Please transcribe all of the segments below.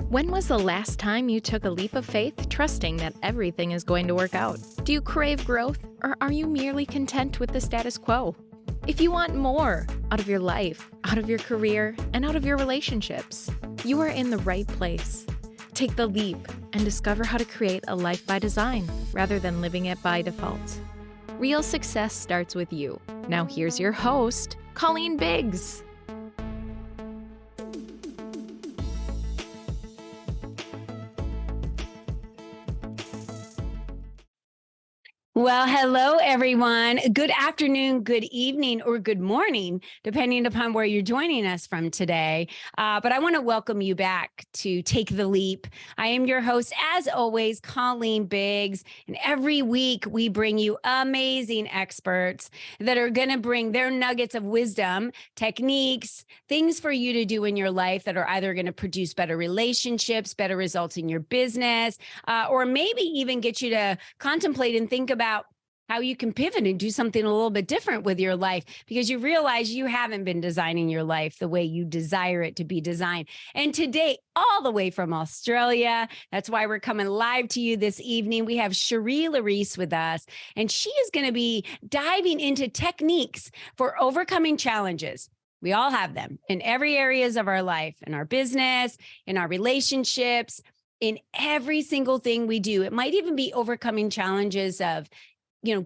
When was the last time you took a leap of faith, trusting that everything is going to work out? Do you crave growth, or are you merely content with the status quo? If you want more out of your life, out of your career, and out of your relationships, you are in the right place. Take the leap and discover how to create a life by design rather than living it by default. Real success starts with you. Now here's your host, Colleen Biggs. Well, hello, everyone. Good afternoon, good evening, or good morning, depending upon where you're joining us from today. But I want to welcome you back to Take the Leap. I am your host, as always, Colleen Biggs. And every week we bring you amazing experts that are going to bring their nuggets of wisdom, techniques, things for you to do in your life that are either going to produce better relationships, better results in your business, or maybe even get you to contemplate and think about how you can pivot and do something a little bit different with your life because you realize you haven't been designing your life the way you desire it to be designed. And today, all the way from Australia, that's why we're coming live to you this evening. We have Sherrie Laryse with us, and she is going to be diving into techniques for overcoming challenges. We all have them in every areas of our life, in our business, in our relationships, in every single thing we do. It might even be overcoming challenges of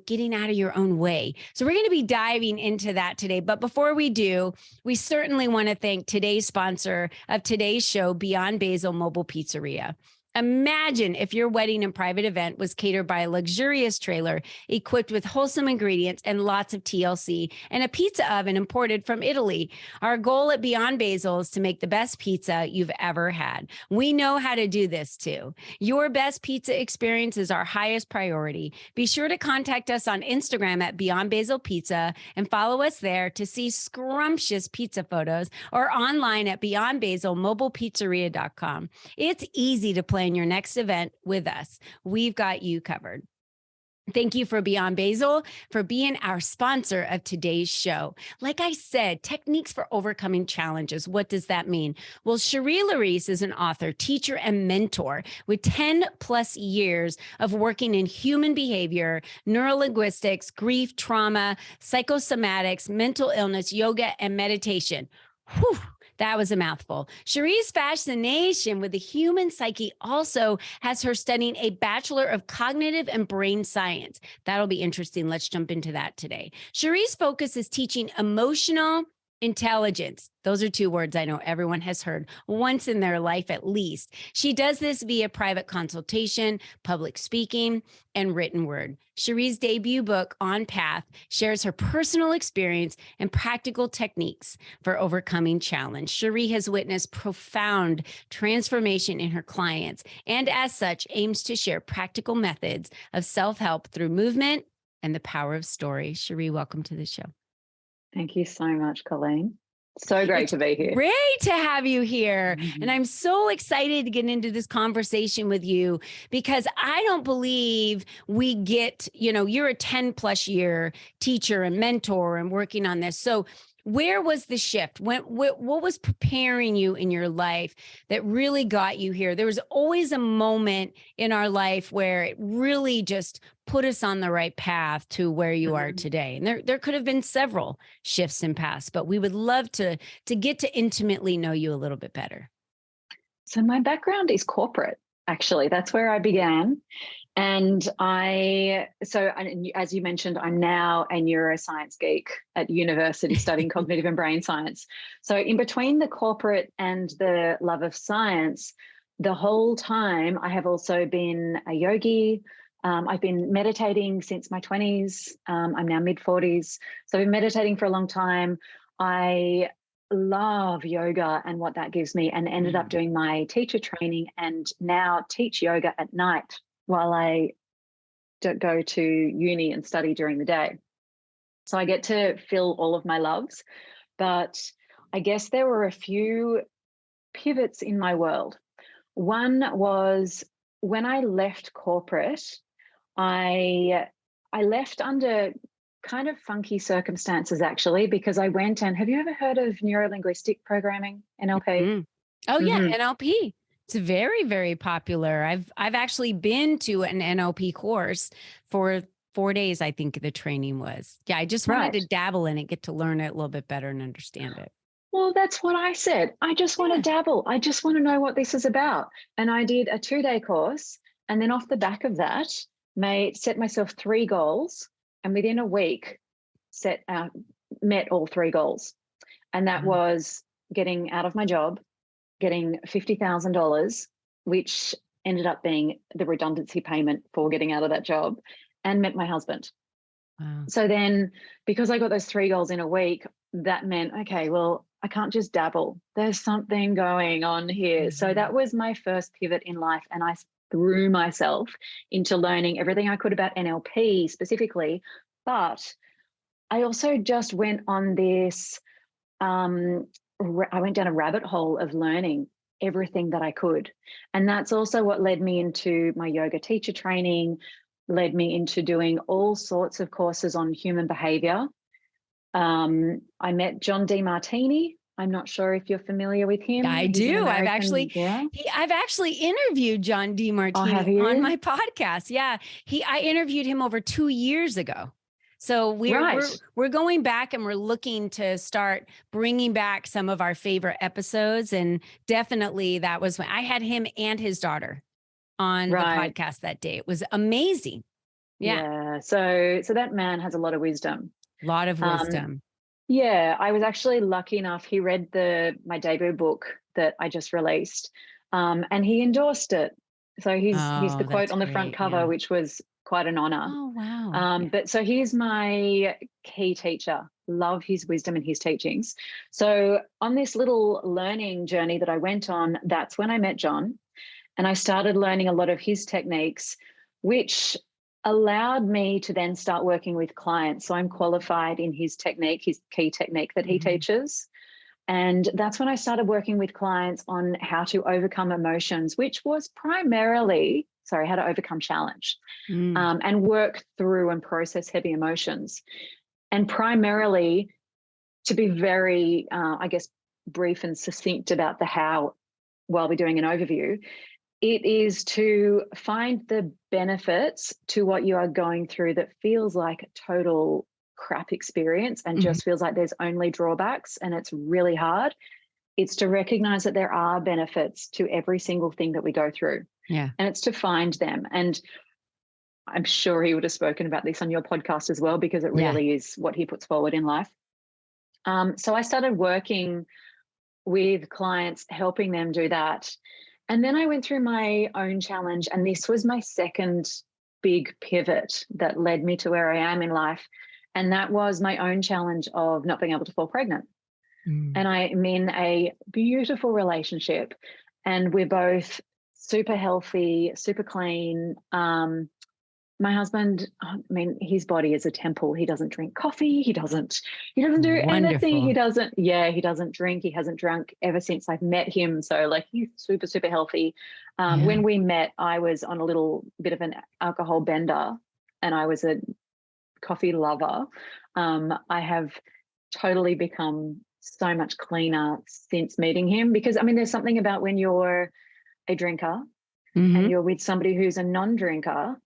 getting out of your own way. So we're going to be diving into that today. But before we do, we certainly want to thank today's sponsor of today's show, Beyond Basil Mobile Pizzeria. Imagine if your wedding and private event was catered by a luxurious trailer equipped with wholesome ingredients and lots of TLC and a pizza oven imported from Italy. Our goal at Beyond Basil is to make the best pizza you've ever had. We know how to do this too. Your best pizza experience is our highest priority. Be sure to contact us on Instagram at Beyond Basil Pizza and follow us there to see scrumptious pizza photos or online at beyondbasilmobilepizzeria.com. It's easy to plan your next event with us. We've got you covered. Thank you for Beyond Basil for being our sponsor of today's show. Like I said, techniques for overcoming challenges. What does that mean? Well, Sherrie Laryse is an author, teacher, and mentor with 10 plus years of working in human behavior, neurolinguistics, grief, trauma, psychosomatics, mental illness, yoga, and meditation. Whew. That was a mouthful. Sherrie's fascination with the human psyche also has her studying a Bachelor of Cognitive and Brain Science. That'll be interesting. Let's jump into that today. Sherrie's focus is teaching emotional intelligence. Those are two words I know everyone has heard once in their life at least. She does this via private consultation, public speaking, and written word. Sherrie's debut book, On Path, shares her personal experience and practical techniques for overcoming challenge. Sherrie has witnessed profound transformation in her clients and as such aims to share practical methods of self-help through movement and the power of story. Sherrie, welcome to the show. Thank you so much, Colleen. So great to be here. Great to have you here. Mm-hmm. And I'm so excited to get into this conversation with you because I don't believe we get, you're a 10 plus year teacher and mentor and working on this. So where was the shift? What was preparing you in your life that really got you here? There was always a moment in our life where it really just put us on the right path to where you are today. And there could have been several shifts in past, but we would love to get to intimately know you a little bit better. So my background is corporate, actually. That's where I began. And as you mentioned, I'm now a neuroscience geek at university studying cognitive and brain science. So in between the corporate and the love of science, the whole time I have also been a yogi. I've been meditating since my 20s. I'm now mid-40s. So I've been meditating for a long time. I love yoga and what that gives me, and ended up doing my teacher training and now teach yoga at night while I go to uni and study during the day. So I get to fill all of my loves. But I guess there were a few pivots in my world. One was when I left corporate, I left under kind of funky circumstances, actually, because I went and have you ever heard of neurolinguistic programming, NLP? Mm-hmm. Oh, yeah, NLP. It's very, very popular. I've actually been to an NLP course for 4 days, I think the training was. Yeah, I just wanted to dabble in it, get to learn it a little bit better and understand it. Well, that's what I said. I just want to dabble. I just want to know what this is about. And I did a 2-day course. And then off the back of that, set myself 3 goals. And within a week, met all 3 goals. And that was getting out of my job, getting $50,000, which ended up being the redundancy payment for getting out of that job, and met my husband. Wow. So then, because I got those 3 goals in a week, that meant, okay, well, I can't just dabble. There's something going on here. So that was my first pivot in life. And I threw myself into learning everything I could about NLP specifically. But I also just went on this, I went down a rabbit hole of learning everything that I could. And that's also what led me into my yoga teacher training, led me into doing all sorts of courses on human behavior. I met John Demartini. I'm not sure if you're familiar with him. I do. I've actually interviewed John Demartini on my podcast. Yeah. I interviewed him over 2 years ago. So we're going back and we're looking to start bringing back some of our favorite episodes. And definitely that was when I had him and his daughter on the podcast that day. It was amazing. Yeah. So that man has a lot of wisdom. A lot of wisdom. Yeah, I was actually lucky enough. He read my debut book that I just released, and he endorsed it. So he's the quote on the front cover, which was quite an honor. Oh, wow. But so he's my key teacher. Love his wisdom and his teachings. So on this little learning journey that I went on, that's when I met John, and I started learning a lot of his techniques, which allowed me to then start working with clients. So I'm qualified in his technique, his key technique that he teaches. And that's when I started working with clients on how to overcome emotions, which was primarily, how to overcome challenge and work through and process heavy emotions. And primarily, to be very, brief and succinct about the how while we're doing an overview, it is to find the benefits to what you are going through that feels like a total crap experience and just feels like there's only drawbacks and it's really hard. It's to recognize that there are benefits to every single thing that we go through. Yeah. And it's to find them. And I'm sure he would have spoken about this on your podcast as well, because it really is what he puts forward in life. So I started working with clients, helping them do that. And then I went through my own challenge, and this was my second big pivot that led me to where I am in life. And that was my own challenge of not being able to fall pregnant. And I'm in a beautiful relationship, and we're both super healthy, super clean. My husband, his body is a temple. He doesn't drink coffee. He doesn't do anything. He doesn't drink. He hasn't drunk ever since I've met him. So he's super, super healthy. When we met, I was on a little bit of an alcohol bender, and I was a coffee lover. I have totally become so much cleaner since meeting him, because there's something about when you're a drinker and you're with somebody who's a non-drinker,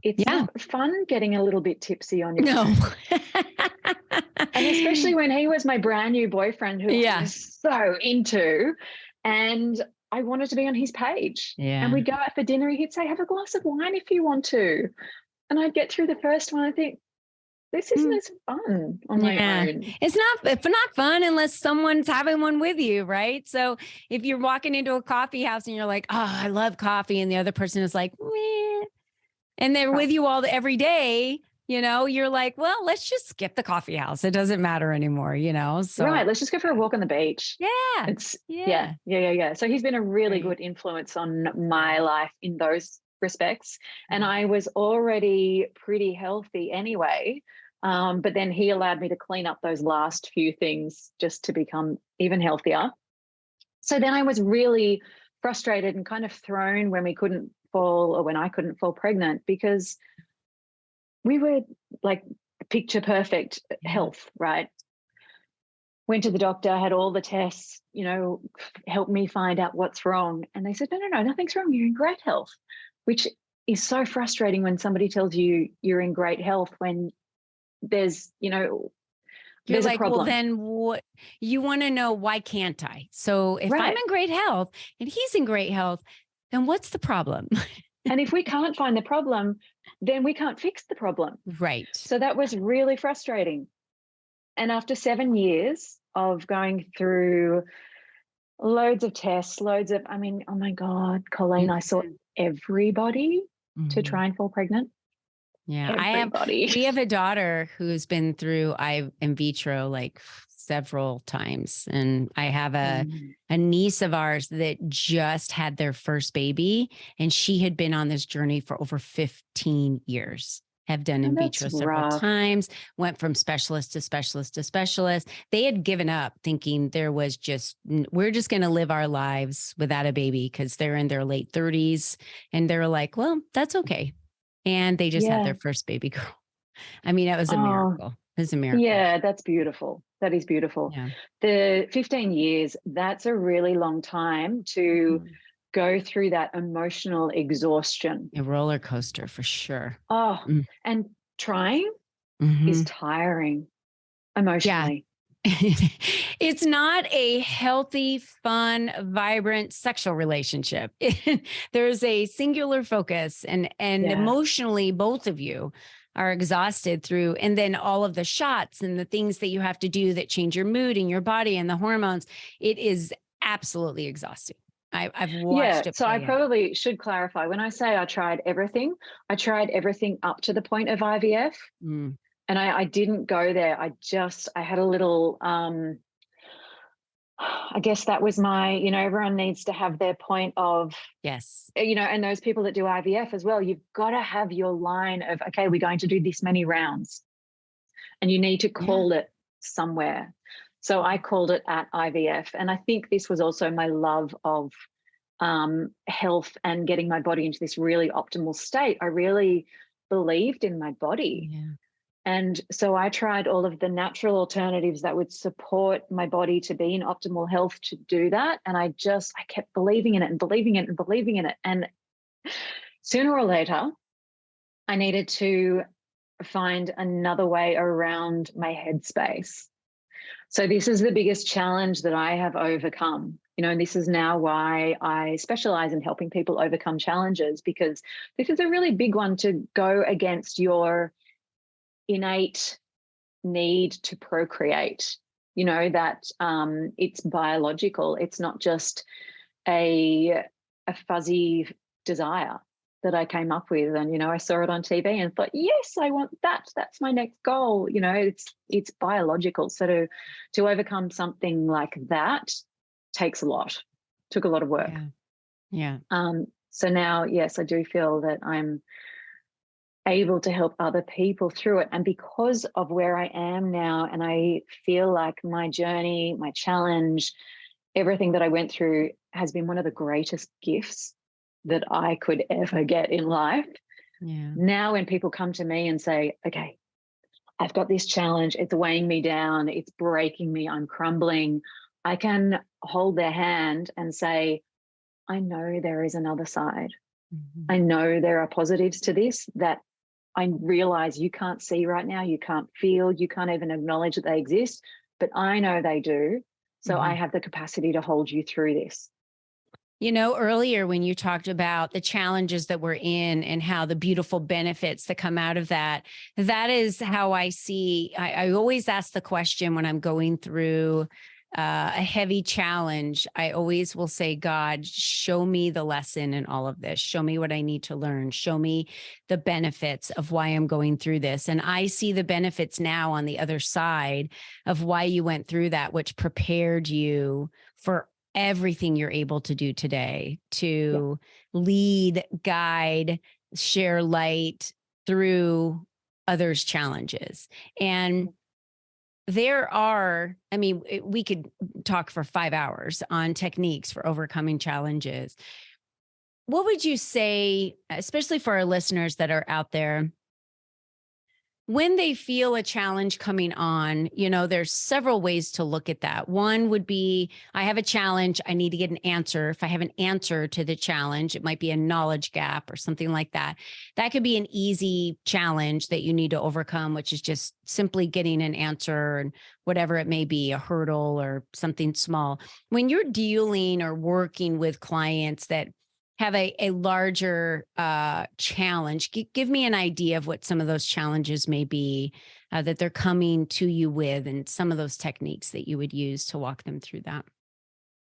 it's not fun getting a little bit tipsy on your own. And especially when he was my brand new boyfriend, who I was so into, and I wanted to be on his page. And we'd go out for dinner. He'd say, have a glass of wine if you want to. And I'd get through the first one. I think, this isn't as fun on my own. It's not fun unless someone's having one with you, right? So if you're walking into a coffee house and you're like, oh, I love coffee, and the other person is like, meh, and they're with you every day, you're like, well, let's just skip the coffee house. It doesn't matter anymore, So let's just go for a walk on the beach. Yeah. So he's been a really good influence on my life in those respects. And I was already pretty healthy anyway. But then he allowed me to clean up those last few things just to become even healthier. So then I was really frustrated and kind of thrown when I couldn't fall pregnant, because we were like picture perfect health, right? went to the doctor, had all the tests, helped me find out what's wrong. And they said, no, nothing's wrong. You're in great health, which is so frustrating when somebody tells you you're in great health when there's, You're there's like, a problem. well, then what? You want to know, why can't I? So if I'm in great health and he's in great health, then what's the problem? And if we can't find the problem, then we can't fix the problem. Right. So that was really frustrating. And after 7 years of going through loads of tests, oh my God, Colleen, I saw everybody to try and fall pregnant. Yeah. Everybody. We have a daughter who's been through in vitro like several times. And I have a niece of ours that just had their first baby, and she had been on this journey for over 15 years. Have done in vitro several times, went from specialist to specialist to specialist. They had given up thinking we're just going to live our lives without a baby because they're in their late 30s. And they were like, well, that's okay. And they just had their first baby girl. I mean, it was a miracle. It was a miracle. Yeah, that's beautiful. That is beautiful. Yeah. The 15 years, that's a really long time to go through that emotional exhaustion. A roller coaster for sure. And trying is tiring emotionally. Yeah. It's not a healthy, fun, vibrant sexual relationship. There's a singular focus and emotionally, both of you are exhausted through, and then all of the shots and the things that you have to do that change your mood and your body and the hormones. It is absolutely exhausting. I've watched it. So I probably should clarify. When I say I tried everything up to the point of IVF. And I didn't go there. I had a little, I guess that was my, everyone needs to have their point of, yes, and those people that do IVF as well, you've got to have your line of, okay, we're going to do this many rounds, and you need to call it somewhere. So I called it at IVF. And I think this was also my love of health and getting my body into this really optimal state. I really believed in my body. Yeah. And so I tried all of the natural alternatives that would support my body to be in optimal health to do that. And I kept believing in it and believing in it and believing in it. And sooner or later, I needed to find another way around my headspace. So this is the biggest challenge that I have overcome, and this is now why I specialize in helping people overcome challenges, because this is a really big one to go against your innate need to procreate, that it's biological. It's not just a fuzzy desire that I came up with. And, I saw it on TV and thought, yes, I want that. That's my next goal. It's biological. So to overcome something like that takes took a lot of work. Yeah. So now, yes, I do feel that I'm able to help other people through it. And because of where I am now, and I feel like my journey, my challenge, everything that I went through has been one of the greatest gifts that I could ever get in life. Yeah. Now, when people come to me and say, okay, I've got this challenge, it's weighing me down, it's breaking me, I'm crumbling, I can hold their hand and say, I know there is another side. I know there are positives to this that I realize you can't see right now, you can't feel, you can't even acknowledge that they exist, but I know they do. So I have the capacity to hold you through this. Earlier when you talked about the challenges that we're in and how the beautiful benefits that come out of that is how I see. I always ask the question when I'm going through a heavy challenge. I always will say, God, show me the lesson in all of this. Show me what I need to learn. Show me the benefits of why I'm going through this. And I see the benefits now on the other side of why you went through that, which prepared you for everything you're able to do today to lead, guide, share light through others' challenges. And we could talk for 5 hours on techniques for overcoming challenges. What would you say, especially for our listeners that are out there, when they feel a challenge coming on, there's several ways to look at that. One would be, I have a challenge. I need to get an answer. If I have an answer to the challenge, it might be a knowledge gap or something like that. That could be an easy challenge that you need to overcome, which is just simply getting an answer and whatever it may be, a hurdle or something small. When you're dealing or working with clients that have a larger challenge, give me an idea of what some of those challenges may be that they're coming to you with, and some of those techniques that you would use to walk them through that.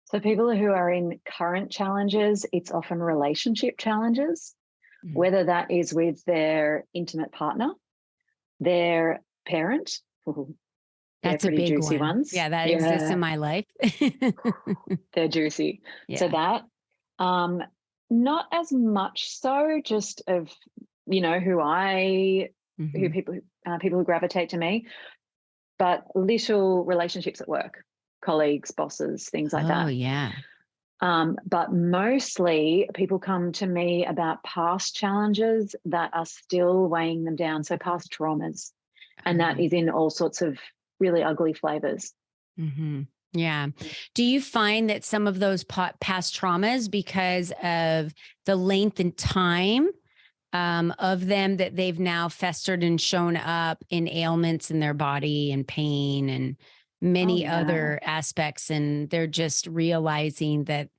So people who are in current challenges, it's often relationship challenges, whether that is with their intimate partner, their parent. That's a big juicy one. Ones. Yeah, that exists in my life. They're juicy. Yeah. So that, not as much so just of, who people who gravitate to me, but little relationships at work, colleagues, bosses, things like that. Oh, yeah. But mostly people come to me about past challenges that are still weighing them down. So past traumas, and that is in all sorts of really ugly flavors. Mm-hmm. Yeah. Do you find that some of those past traumas, because of the length and time of them, that they've now festered and shown up in ailments in their body and pain and many other aspects, and they're just realizing that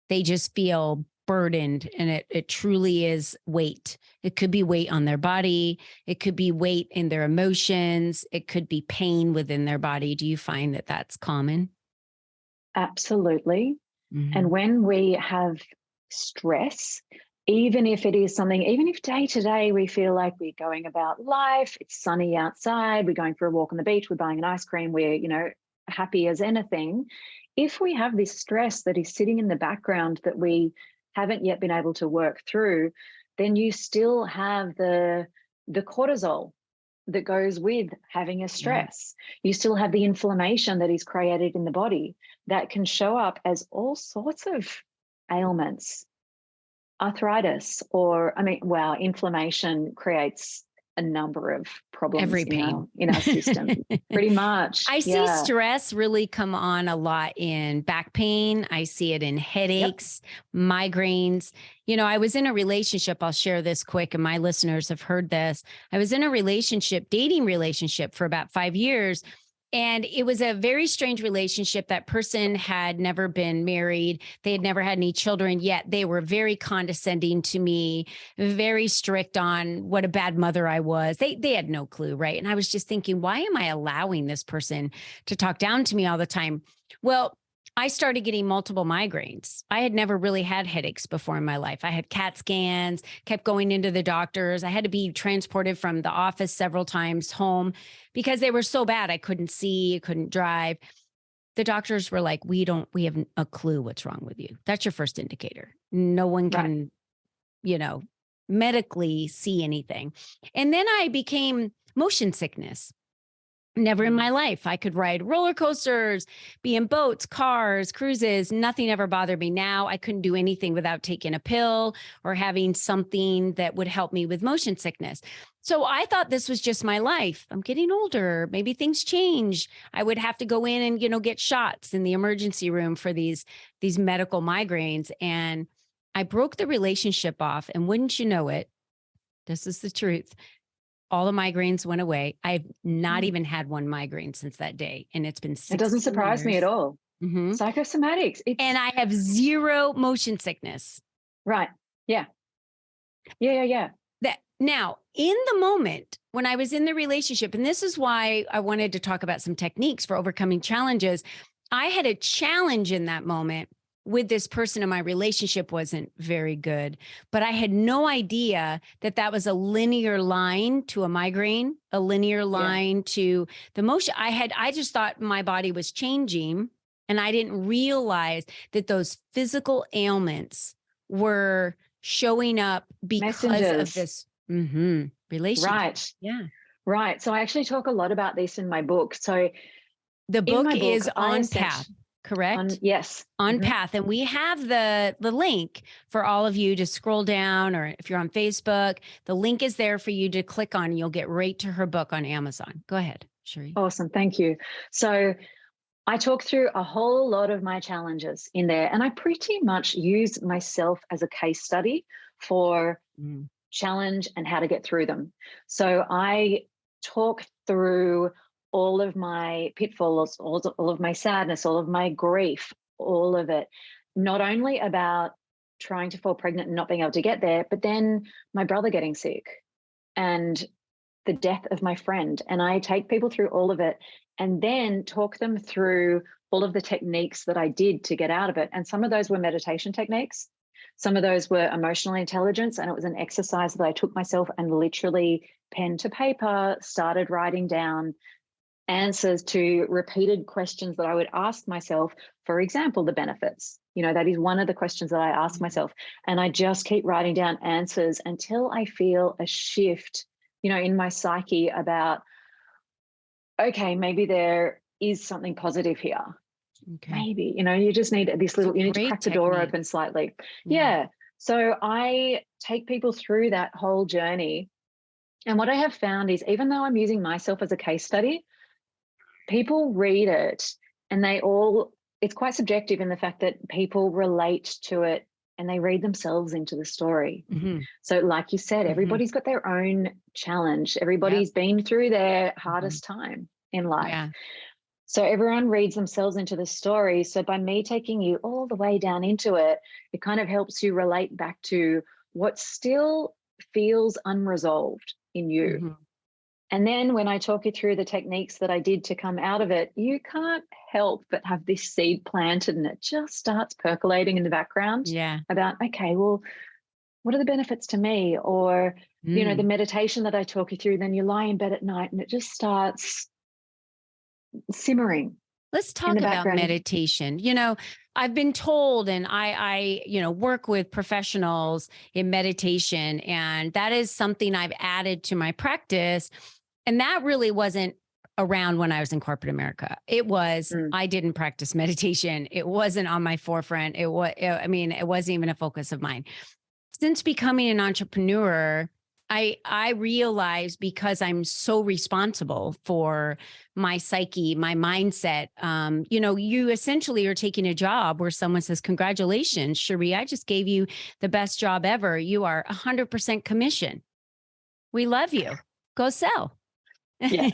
they just feel burdened, and it truly is weight. It could be weight on their body. It could be weight in their emotions. It could be pain within their body. Do you find that that's common? Absolutely. Mm-hmm. And when we have stress, even if it is something, even if day to day we feel like we're going about life, it's sunny outside, we're going for a walk on the beach, we're buying an ice cream, we're, happy as anything. If we have this stress that is sitting in the background that we haven't yet been able to work through, then you still have the cortisol that goes with having a stress. You still have the inflammation that is created in the body that can show up as all sorts of ailments, arthritis, or inflammation creates a number of problems every pain in our system. Pretty much. I see stress really come on a lot in back pain. I see it in headaches, migraines. I was in a relationship. I'll share this quick, and my listeners have heard this. I was in a dating relationship for about 5 years. And it was a very strange relationship. That person had never been married. They had never had any children, yet they were very condescending to me, very strict on what a bad mother I was. They had no clue, right? And I was just thinking, why am I allowing this person to talk down to me all the time? Well, I started getting multiple migraines. I had never really had headaches before in my life. I had CAT scans, kept going into the doctors. I had to be transported from the office several times home because they were so bad. I couldn't see, I couldn't drive. The doctors were like, we have a clue what's wrong with you. That's your first indicator. No one can, medically see anything. And then I became motion sickness. Never in my life. I could ride roller coasters, be in boats, cars, cruises. Nothing ever bothered me. Now I couldn't do anything without taking a pill or having something that would help me with motion sickness. So I thought this was just my life. I'm getting older. Maybe things change. I would have to go in and, get shots in the emergency room for these medical migraines. And I broke the relationship off. And wouldn't you know it, this is the truth. All the migraines went away. I've not even had one migraine since that day. And it's been 16 It doesn't surprise me at all. Mm-hmm. Psychosomatics. And I have zero motion sickness. Right. Yeah. Yeah. Now, in the moment when I was in the relationship, and this is why I wanted to talk about some techniques for overcoming challenges, I had a challenge in that moment with this person, and my relationship wasn't very good, but I had no idea that was a linear line to a migraine, a linear line to the motion. I just thought my body was changing, and I didn't realize that those physical ailments were showing up because of this relationship. Right. Yeah. Right. So I actually talk a lot about this in my book. So the book is On Path. correct? Yes. On Mhm. Path. And we have the link for all of you to scroll down, or if you're on Facebook, the link is there for you to click on. You'll get right to her book on Amazon. Go ahead, Sherrie. Awesome. Thank you. So I talk through a whole lot of my challenges in there, and I pretty much use myself as a case study for challenge and how to get through them. So I talk through all of my pitfalls, all of my sadness, all of my grief, all of it, not only about trying to fall pregnant and not being able to get there, but then my brother getting sick and the death of my friend. And I take people through all of it and then talk them through all of the techniques that I did to get out of it. And some of those were meditation techniques. Some of those were emotional intelligence. And it was an exercise that I took myself and literally pen to paper, started writing down answers to repeated questions that I would ask myself. For example, the benefits. That is one of the questions that I ask myself. And I just keep writing down answers until I feel a shift, in my psyche about, okay, maybe there is something positive here. Okay. Maybe, you just need this little, you need to crack the door open slightly. Yeah. So I take people through that whole journey. And what I have found is, even though I'm using myself as a case study, people read it and it's quite subjective in the fact that people relate to it and they read themselves into the story. Mm-hmm. So like you said, everybody's got their own challenge. Everybody's been through their hardest time in life. Yeah. So everyone reads themselves into the story. So by me taking you all the way down into it, it kind of helps you relate back to what still feels unresolved in you. Mm-hmm. And then when I talk you through the techniques that I did to come out of it, you can't help but have this seed planted and it just starts percolating in the background about, okay, well, what are the benefits to me? Or, the meditation that I talk you through, then you lie in bed at night and it just starts simmering. Let's talk about meditation. I've been told, and I work with professionals in meditation, and that is something I've added to my practice. And that really wasn't around when I was in corporate America. It was, I didn't practice meditation. It wasn't on my forefront. It wasn't even a focus of mine. Since becoming an entrepreneur, I realized, because I'm so responsible for my psyche, my mindset, you essentially are taking a job where someone says, congratulations, Sherrie, I just gave you the best job ever. You are 100% commission. We love you. Go sell. Yeah.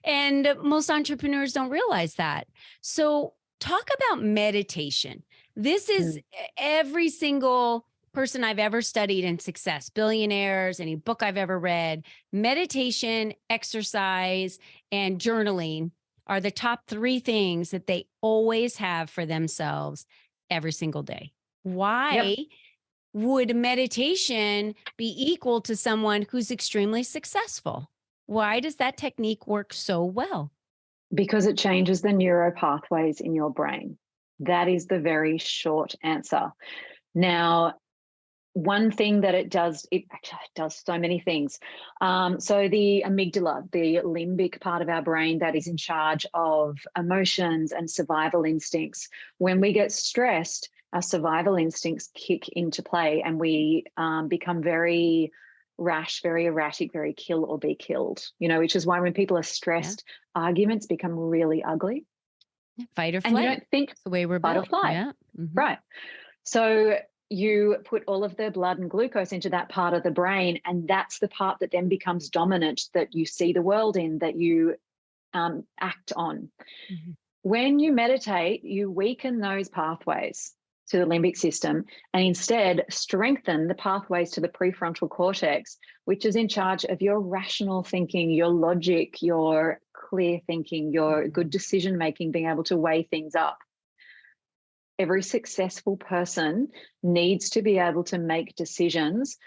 And most entrepreneurs don't realize that. So talk about meditation. This is every single person I've ever studied in success, billionaires, any book I've ever read, meditation, exercise, and journaling are the top 3 things that they always have for themselves every single day. Why would meditation be equal to someone who's extremely successful? Why does that technique work so well? Because it changes the neural pathways in your brain. That is the very short answer. Now, one thing that it actually does so many things. So the amygdala, the limbic part of our brain that is in charge of emotions and survival instincts. When we get stressed, our survival instincts kick into play and we become very rash, very erratic, very kill or be killed, which is why when people are stressed, arguments become really ugly. Fight or flight. And you don't think the way we're fight built. or flight. Yeah. Mm-hmm. Right. So you put all of the blood and glucose into that part of the brain, and that's the part that then becomes dominant, that you see the world in, that you act on. Mm-hmm. When you meditate, you weaken those pathways to the limbic system and instead strengthen the pathways to the prefrontal cortex, which is in charge of your rational thinking, your logic, your clear thinking, your good decision making, being able to weigh things up. Every successful person needs to be able to make decisions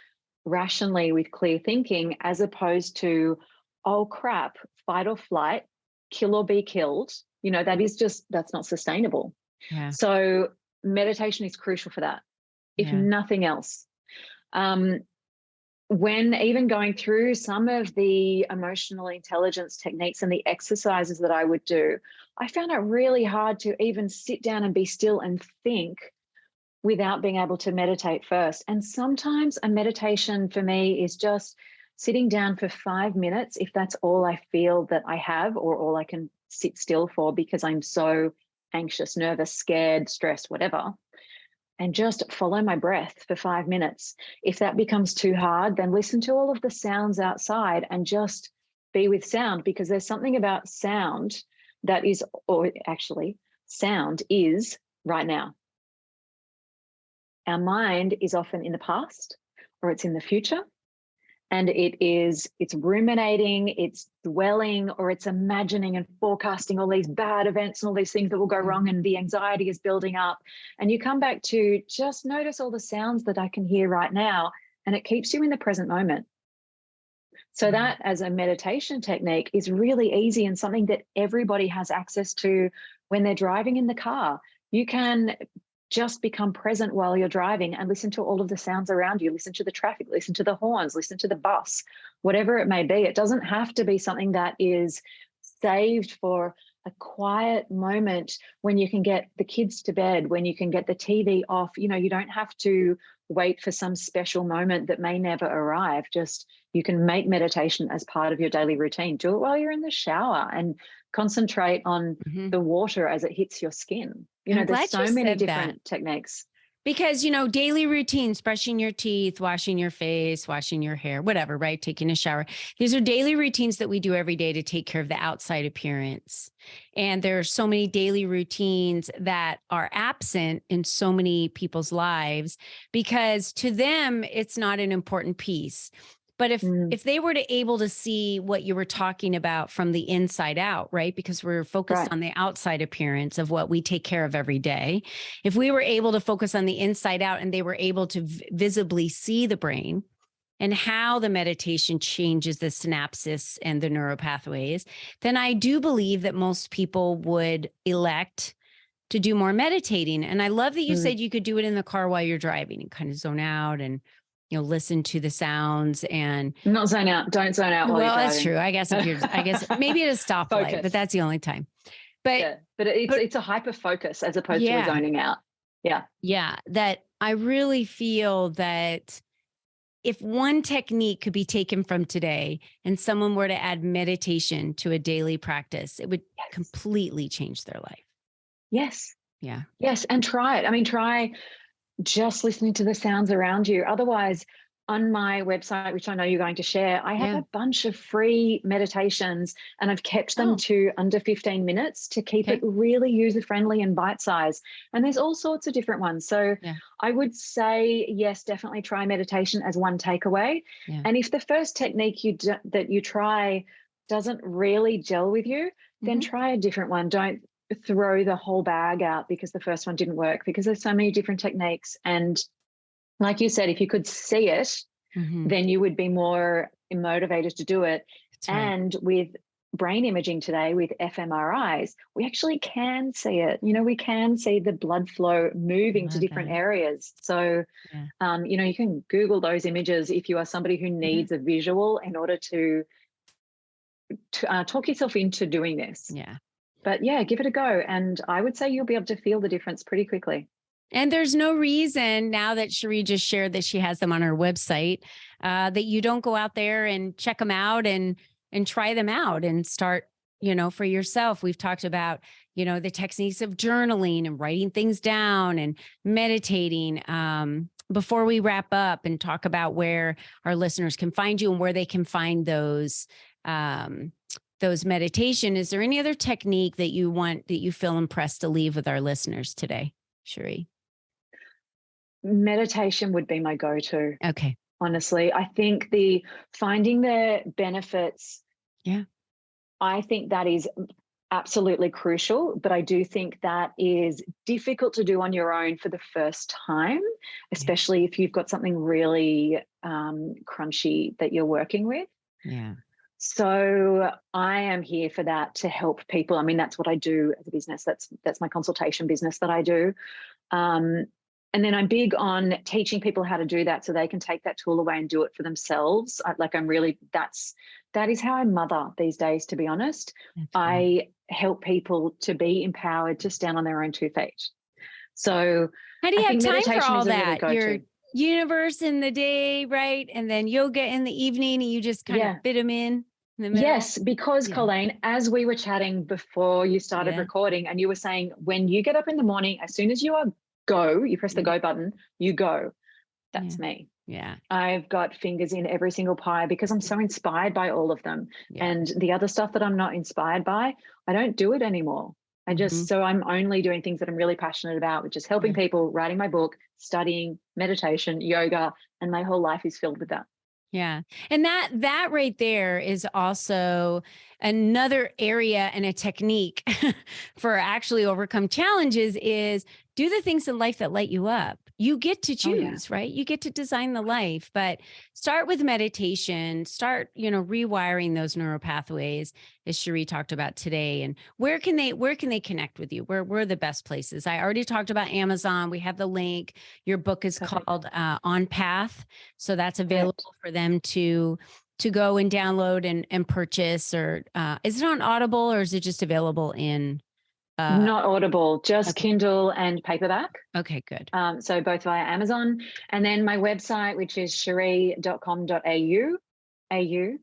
rationally with clear thinking, as opposed to, oh crap, fight or flight, kill or be killed. That's not sustainable. Yeah. So meditation is crucial for that, if nothing else. when even going through some of the emotional intelligence techniques and the exercises that I would do, I found it really hard to even sit down and be still and think without being able to meditate first. And sometimes a meditation for me is just sitting down for 5 minutes, if that's all I feel that I have or all I can sit still for because I'm so anxious, nervous, scared, stressed, whatever, and just follow my breath for 5 minutes. If that becomes too hard, then listen to all of the sounds outside and just be with sound, because there's something about sound that is, or actually, sound is right now. Our mind is often in the past or it's in the future, and it's ruminating, it's dwelling, or it's imagining and forecasting all these bad events and all these things that will go wrong, and the anxiety is building up. And you come back to just notice all the sounds that I can hear right now, and it keeps you in the present moment. So that, as a meditation technique, is really easy and something that everybody has access to when they're driving in the car. You can just become present while you're driving and listen to all of the sounds around you. Listen to the traffic, listen to the horns, listen to the bus, whatever it may be. It doesn't have to be something that is saved for a quiet moment when you can get the kids to bed, when you can get the TV off. You don't have to wait for some special moment that may never arrive. Just, you can make meditation as part of your daily routine. Do it while you're in the shower and concentrate on the water as it hits your skin. There's so many different techniques. Because, daily routines, brushing your teeth, washing your face, washing your hair, whatever, right? Taking a shower. These are daily routines that we do every day to take care of the outside appearance. And there are so many daily routines that are absent in so many people's lives because to them, it's not an important piece. But if they were able to see what you were talking about from the inside out, right? Because we're focused on the outside appearance of what we take care of every day. If we were able to focus on the inside out and they were able to visibly see the brain and how the meditation changes the synapses and the neuropathways, then I do believe that most people would elect to do more meditating. And I love that you said you could do it in the car while you're driving and kind of zone out and listen to the sounds and not zone out. Don't zone out. Well, that's true. I guess maybe at a stoplight, but that's the only time. But it's a hyper focus as opposed to a zoning out. Yeah. Yeah. That I really feel that if one technique could be taken from today and someone were to add meditation to a daily practice, it would completely change their life. Yes. Yeah. Yes. And try it. I mean, try just listening to the sounds around you. Otherwise, on my website, which I know you're going to share, I have a bunch of free meditations, and I've kept them to under 15 minutes to keep it really user-friendly and bite-sized. And there's all sorts of different ones. So I would say, yes, definitely try meditation as one takeaway. Yeah. And if the first technique that you try doesn't really gel with you, then try a different one. Don't throw the whole bag out because the first one didn't work, because there's so many different techniques. And like you said, if you could see it, then you would be more motivated to do it. Right. And with brain imaging today, with fMRIs, we actually can see it. We can see the blood flow moving to different areas. So, you can Google those images if you are somebody who needs a visual in order to talk yourself into doing this. Yeah. But give it a go. And I would say you'll be able to feel the difference pretty quickly. And there's no reason, now that Sherrie just shared that she has them on her website, that you don't go out there and check them out and try them out and start, for yourself. We've talked about, the techniques of journaling and writing things down and meditating. Before we wrap up and talk about where our listeners can find you and where they can find those meditation, is there any other technique that you feel impressed to leave with our listeners today, Sherrie? Meditation would be my go-to. Okay. Honestly, I think finding the benefits. Yeah. I think that is absolutely crucial, but I do think that is difficult to do on your own for the first time, especially if you've got something really crunchy that you're working with. Yeah. So I am here for that, to help people. I mean, that's what I do as a business. That's my consultation business that I do. And then I'm big on teaching people how to do that so they can take that tool away and do it for themselves. That is how I mother these days, to be honest. I help people to be empowered to stand on their own 2 feet. So how do you I have think time for all is a really that? Your universe in the day, right? And then yoga in the evening, and you just kind of fit them in the middle? Yes, because Colleen, as we were chatting before you started recording, and you were saying, when you get up in the morning, as soon as you press the go button, you go. That's me. Yeah. I've got fingers in every single pie because I'm so inspired by all of them. Yeah. And the other stuff that I'm not inspired by, I don't do it anymore. So I'm only doing things that I'm really passionate about, which is helping people, writing my book, studying, meditation, yoga, and my whole life is filled with that. Yeah. And that right there is also another area and a technique for actually overcome challenges is do the things in life that light you up. You get to choose, right? You get to design the life, but start with meditation, start, rewiring those neural pathways as Sherrie talked about today. And where can they connect with you? Where are the best places? I already talked about Amazon. We have the link. Your book is called On Path. So that's available for them to go and download and purchase, or is it on Audible, or is it just available in? Not Audible, just Kindle and paperback. Okay, good. So both via Amazon. And then my website, which is sherrie.com.au, AU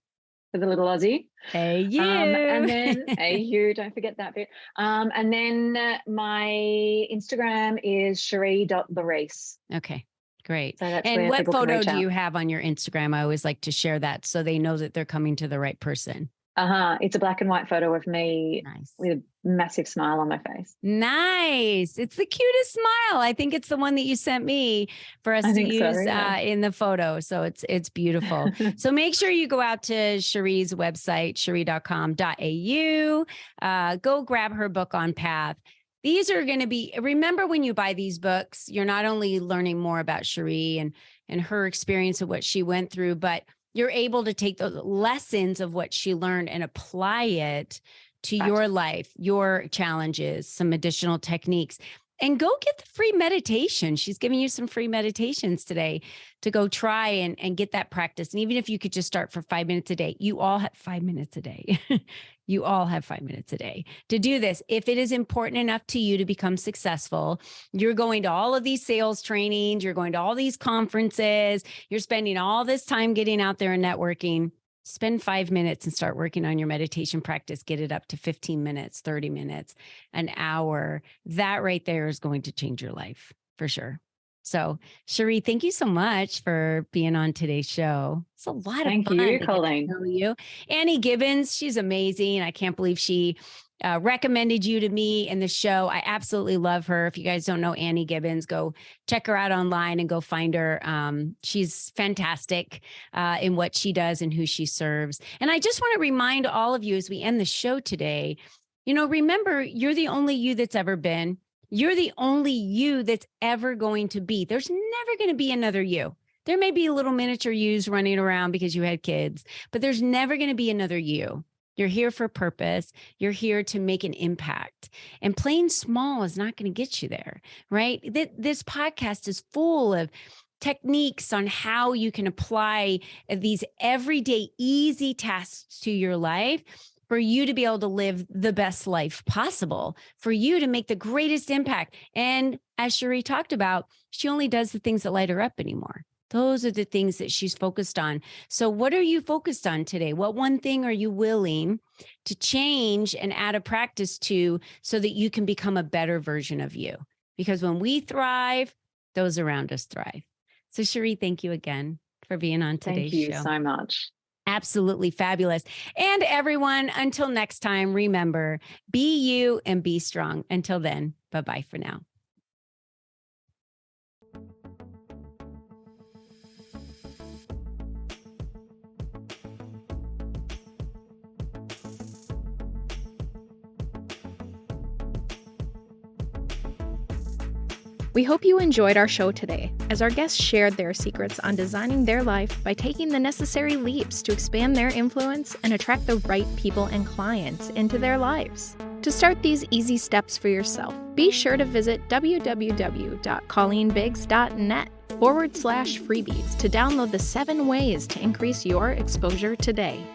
for the little Aussie. AU. And then AU, don't forget that bit. And then my Instagram is sherrie.laryse. Okay. Great. So that's and what photo do you out. have on your Instagram? I always like to share that so they know that they're coming to the right person. It's a black and white photo of me with a massive smile on my face. Nice. It's the cutest smile. I think it's the one that you sent me for us to use in the photo. So it's beautiful. So make sure you go out to Sherrie's website, sherrie.com.au. Go grab her book On Path. These are going to be, remember when you buy these books, you're not only learning more about Sherrie and her experience of what she went through, but you're able to take the lessons of what she learned and apply it to your life, your challenges, some additional techniques, and go get the free meditation. She's giving you some free meditations today to go try and get that practice. And even if you could just start for 5 minutes a day, you all have 5 minutes a day. You all have 5 minutes a day to do this. If it is important enough to you to become successful, you're going to all of these sales trainings, you're going to all these conferences, you're spending all this time getting out there and networking. Spend 5 minutes and start working on your meditation practice. Get it up to 15 minutes, 30 minutes, an hour. That right there is going to change your life for sure. So, Sherrie, thank you so much for being on today's show. It's a lot of fun. Thank you, Colleen. Annie Gibbons, she's amazing. I can't believe she recommended you to me in the show. I absolutely love her. If you guys don't know Annie Gibbons, go check her out online and go find her. She's fantastic in what she does and who she serves. And I just want to remind all of you as we end the show today, remember, you're the only you that's ever been. You're the only you that's ever going to be. There's never going to be another you. There may be little miniature yous running around because you had kids, but there's never going to be another you. You're here for purpose. You're here to make an impact. And playing small is not going to get you there, right? This podcast is full of techniques on how you can apply these everyday easy tasks to your life for you to be able to live the best life possible, for you to make the greatest impact. And as Sherrie talked about, she only does the things that light her up anymore. Those are the things that she's focused on. So what are you focused on today? What one thing are you willing to change and add a practice to so that you can become a better version of you? Because when we thrive, those around us thrive. So Sherrie, thank you again for being on today's show. Thank you so much. Absolutely fabulous. And everyone, until next time, remember, be you and be strong. Until then, bye-bye for now. We hope you enjoyed our show today, as our guests shared their secrets on designing their life by taking the necessary leaps to expand their influence and attract the right people and clients into their lives. To start these easy steps for yourself, be sure to visit www.colleenbiggs.net/freebies to download the 7 ways to increase your exposure today.